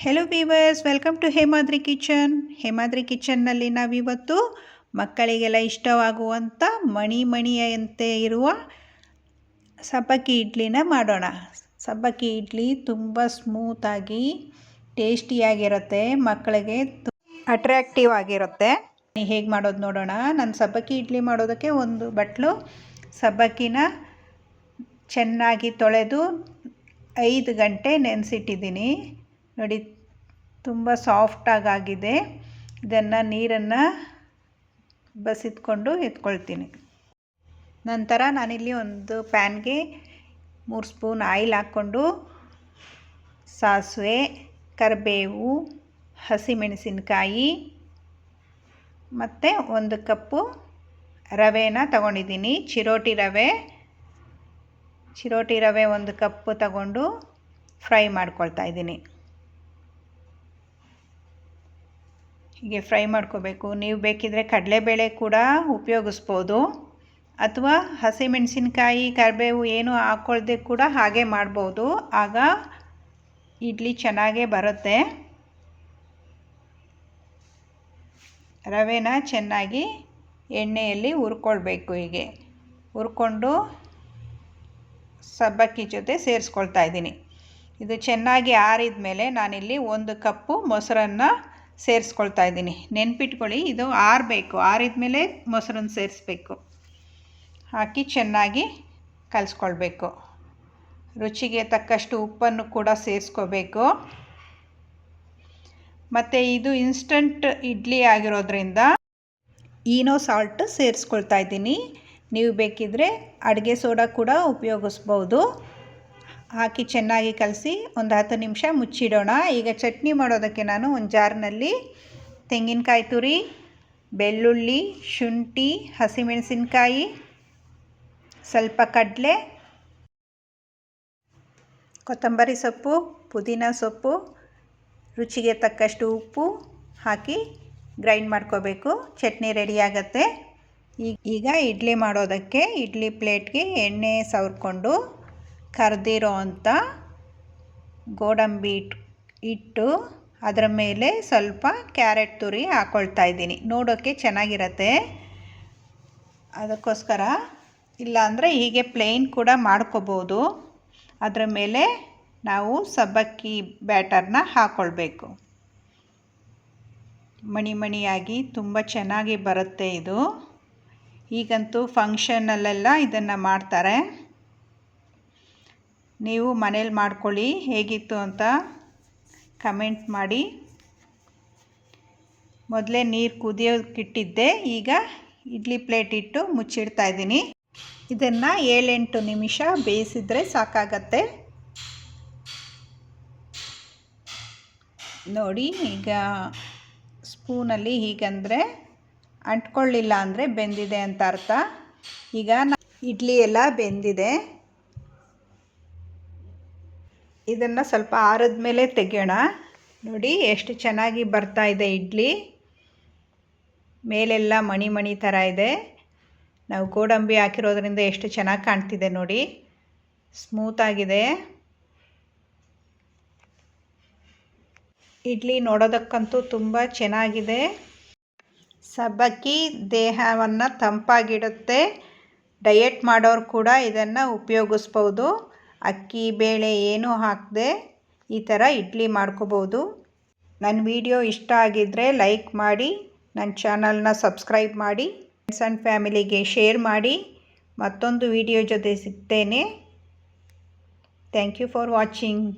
Hello viewers, welcome to Hemadri kitchen. Hemadri ಕಿಚನ್ನಲ್ಲಿ ನಾವಿವತ್ತು ಮಕ್ಕಳಿಗೆಲ್ಲ ಇಷ್ಟವಾಗುವಂಥ ಮಣಿಯಂತೆ ಇರುವ ಸಬ್ಬಕ್ಕಿ ಇಡ್ಲಿನ ಮಾಡೋಣ. ಸಬ್ಬಕ್ಕಿ ಇಡ್ಲಿ ತುಂಬ ಸ್ಮೂತಾಗಿ ಟೇಸ್ಟಿಯಾಗಿರುತ್ತೆ, ಮಕ್ಕಳಿಗೆ ಅಟ್ರ್ಯಾಕ್ಟಿವ್ ಆಗಿರುತ್ತೆ. ಹೇಗೆ ಮಾಡೋದು ನೋಡೋಣ. ನಾನು ಸಬ್ಬಕ್ಕಿ ಇಡ್ಲಿ ಮಾಡೋದಕ್ಕೆ ಒಂದು ಬಟ್ಲು ಸಬ್ಬಕ್ಕಿನ ಚೆನ್ನಾಗಿ ತೊಳೆದು 5 ಗಂಟೆ ನೆನೆಸಿಟ್ಟಿದ್ದೀನಿ. ನೋಡಿ, ತುಂಬ ಸಾಫ್ಟಾಗಿದೆ. ಇದನ್ನು ನೀರನ್ನು ಬಸಿದ್ಕೊಂಡು ಎತ್ಕೊಳ್ತೀನಿ. ನಂತರ ನಾನಿಲ್ಲಿ ಒಂದು ಪ್ಯಾನ್ಗೆ 3 ಸ್ಪೂನ್ ಆಯಿಲ್ ಹಾಕ್ಕೊಂಡು ಸಾಸಿವೆ, ಕರಿಬೇವು, ಹಸಿಮೆಣಸಿನಕಾಯಿ ಮತ್ತು 1 ಕಪ್ಪು ರವೆನ ತಗೊಂಡಿದ್ದೀನಿ. ಚಿರೋಟಿ ರವೆ 1 ಕಪ್ಪು ತಗೊಂಡು ಫ್ರೈ ಮಾಡ್ಕೊಳ್ತಾ ಇದ್ದೀನಿ. ಹೀಗೆ ಫ್ರೈ ಮಾಡ್ಕೋಬೇಕು. ನೀವು ಬೇಕಿದ್ದರೆ ಕಡಲೆಬೇಳೆ ಕೂಡ ಉಪಯೋಗಿಸ್ಬೋದು, ಅಥವಾ ಹಸಿಮೆಣಸಿನ್ಕಾಯಿ, ಕರಿಬೇವು ಏನು ಹಾಕ್ಕೊಳ್ದೆ ಕೂಡ ಹಾಗೆ ಮಾಡ್ಬೋದು. ಆಗ ಇಡ್ಲಿ ಚೆನ್ನಾಗೇ ಬರುತ್ತೆ. ರವೆನ ಚೆನ್ನಾಗಿ ಎಣ್ಣೆಯಲ್ಲಿ ಹುರ್ಕೊಳ್ಬೇಕು. ಹೀಗೆ ಹುರ್ಕೊಂಡು ಸಬ್ಬಕ್ಕಿ ಜೊತೆ ಸೇರಿಸ್ಕೊಳ್ತಾ ಇದ್ದೀನಿ. ಇದು ಚೆನ್ನಾಗಿ ಆರಿದ ಮೇಲೆ ನಾನಿಲ್ಲಿ 1 ಕಪ್ಪು ಮೊಸರನ್ನು ಸೇರಿಸ್ಕೊಳ್ತಾ ಇದ್ದೀನಿ. ನೆನ್ಪಿಟ್ಕೊಳ್ಳಿ, ಇದು ಆರಬೇಕು. ಆರಿದ ಮೇಲೆ ಮೊಸರನ್ನು ಸೇರಿಸ್ಬೇಕು. ಹಾಕಿ ಚೆನ್ನಾಗಿ ಕಲಿಸ್ಕೊಳ್ಬೇಕು. ರುಚಿಗೆ ತಕ್ಕಷ್ಟು ಉಪ್ಪನ್ನು ಕೂಡ ಸೇರಿಸ್ಕೋಬೇಕು. ಮತ್ತು ಇದು ಇನ್ಸ್ಟಂಟ್ ಇಡ್ಲಿ ಆಗಿರೋದ್ರಿಂದ ಈನೋ ಸಾಲ್ಟ್ ಸೇರಿಸ್ಕೊಳ್ತಾ ಇದ್ದೀನಿ. ನೀವು ಬೇಕಿದ್ದರೆ ಅಡುಗೆ ಸೋಡಾ ಕೂಡ ಉಪಯೋಗಿಸ್ಬೋದು. ಹಾಕಿ ಚೆನ್ನಾಗಿ ಕಲಸಿ ಒಂದು 10 ನಿಮಿಷ ಮುಚ್ಚಿಡೋಣ. ಈಗ ಚಟ್ನಿ ಮಾಡೋದಕ್ಕೆ ನಾನು ಒಂದು ಜಾರ್ನಲ್ಲಿ ತೆಂಗಿನಕಾಯಿ ತುರಿ, ಬೆಳ್ಳುಳ್ಳಿ, ಶುಂಠಿ, ಹಸಿಮೆಣಸಿನಕಾಯಿ, ಸ್ವಲ್ಪ ಕಡಲೆ, ಕೊತ್ತಂಬರಿ ಸೊಪ್ಪು, ಪುದೀನ ಸೊಪ್ಪು, ರುಚಿಗೆ ತಕ್ಕಷ್ಟು ಉಪ್ಪು ಹಾಕಿ ಗ್ರೈಂಡ್ ಮಾಡ್ಕೋಬೇಕು. ಚಟ್ನಿ ರೆಡಿ ಆಗುತ್ತೆ. ಈಗ ಇಡ್ಲಿ ಮಾಡೋದಕ್ಕೆ ಇಡ್ಲಿ ಪ್ಲೇಟ್ಗೆ ಎಣ್ಣೆ ಸವರ್ಕೊಂಡು ಕರೆದಿರೋ ಅಂಥ ಗೋಡಂಬಿ ಇಟ್ಟು ಅದರ ಮೇಲೆ ಸ್ವಲ್ಪ ಕ್ಯಾರೆಟ್ ತುರಿ ಹಾಕ್ಕೊಳ್ತಾ ಇದ್ದೀನಿ. ನೋಡೋಕ್ಕೆ ಚೆನ್ನಾಗಿರುತ್ತೆ, ಅದಕ್ಕೋಸ್ಕರ. ಇಲ್ಲಾಂದರೆ ಹೀಗೆ ಪ್ಲೇನ್ ಕೂಡ ಮಾಡ್ಕೋಬೋದು. ಅದರ ಮೇಲೆ ನಾವು ಸಬ್ಬಕ್ಕಿ ಬ್ಯಾಟರ್ನ ಹಾಕ್ಕೊಳ್ಬೇಕು. ಮಣಿಯಾಗಿ ತುಂಬ ಚೆನ್ನಾಗಿ ಬರುತ್ತೆ ಇದು. ಈಗಂತೂ ಫಂಕ್ಷನಲ್ಲೆಲ್ಲ ಇದನ್ನು ಮಾಡ್ತಾರೆ. ನೀವು ಮನೇಲಿ ಮಾಡ್ಕೊಳ್ಳಿ, ಹೇಗಿತ್ತು ಅಂತ ಕಮೆಂಟ್ ಮಾಡಿ. ಮೊದಲೇ ನೀರು ಕುದಿಯೋಕ್ಕಿಟ್ಟಿದ್ದೆ. ಈಗ ಇಡ್ಲಿ ಪ್ಲೇಟ್ ಇಟ್ಟು ಮುಚ್ಚಿಡ್ತಾ ಇದ್ದೀನಿ. ಇದನ್ನು 7-8 ನಿಮಿಷ ಬೇಯಿಸಿದರೆ ಸಾಕಾಗತ್ತೆ. ನೋಡಿ, ಈಗ ಸ್ಪೂನಲ್ಲಿ ಹೀಗಂದರೆ ಅಂಟ್ಕೊಳ್ಳಿಲ್ಲ ಅಂದರೆ ಬೆಂದಿದೆ ಅಂತ ಅರ್ಥ. ಈಗ ಇಡ್ಲಿ ಎಲ್ಲ ಬೆಂದಿದೆ. ಇದನ್ನು ಸ್ವಲ್ಪ ಆರಿದ ಮೇಲೆ ತೆಗೆಯೋಣ. ನೋಡಿ ಎಷ್ಟು ಚೆನ್ನಾಗಿ ಬರ್ತಾ ಇದೆ ಇಡ್ಲಿ. ಮೇಲೆಲ್ಲ ಮಣಿ ಥರ ಇದೆ. ನಾವು ಗೋಡಂಬಿ ಹಾಕಿರೋದ್ರಿಂದ ಎಷ್ಟು ಚೆನ್ನಾಗಿ ಕಾಣ್ತಿದೆ ನೋಡಿ. ಸ್ಮೂತಾಗಿದೆ. ಇಡ್ಲಿ ನೋಡೋದಕ್ಕಂತೂ ತುಂಬ ಚೆನ್ನಾಗಿದೆ. ಸಬ್ಬಕ್ಕಿ ದೇಹವನ್ನು ತಂಪಾಗಿಡುತ್ತೆ. ಡಯಟ್ ಮಾಡೋರು ಕೂಡ ಇದನ್ನು ಉಪಯೋಗಿಸ್ಬೋದು. ಅಕ್ಕಿ ಬೇಳೆ ಏನೂ ಹಾಕದೆ ಈ ಥರ ಇಡ್ಲಿ ಮಾಡ್ಕೋಬೋದು. ನನ್ನ ವಿಡಿಯೋ ಇಷ್ಟ ಆಗಿದ್ದರೆ ಲೈಕ್ ಮಾಡಿ, ನನ್ನ ಚಾನಲ್ನ ಸಬ್ಸ್ಕ್ರೈಬ್ ಮಾಡಿ, ಫ್ರೆಂಡ್ಸ್ ಆ್ಯಂಡ್ ಫ್ಯಾಮಿಲಿಗೆ ಶೇರ್ ಮಾಡಿ. ಮತ್ತೊಂದು ವಿಡಿಯೋ ಜೊತೆ ಸಿಗ್ತೇನೆ. Thank you for watching.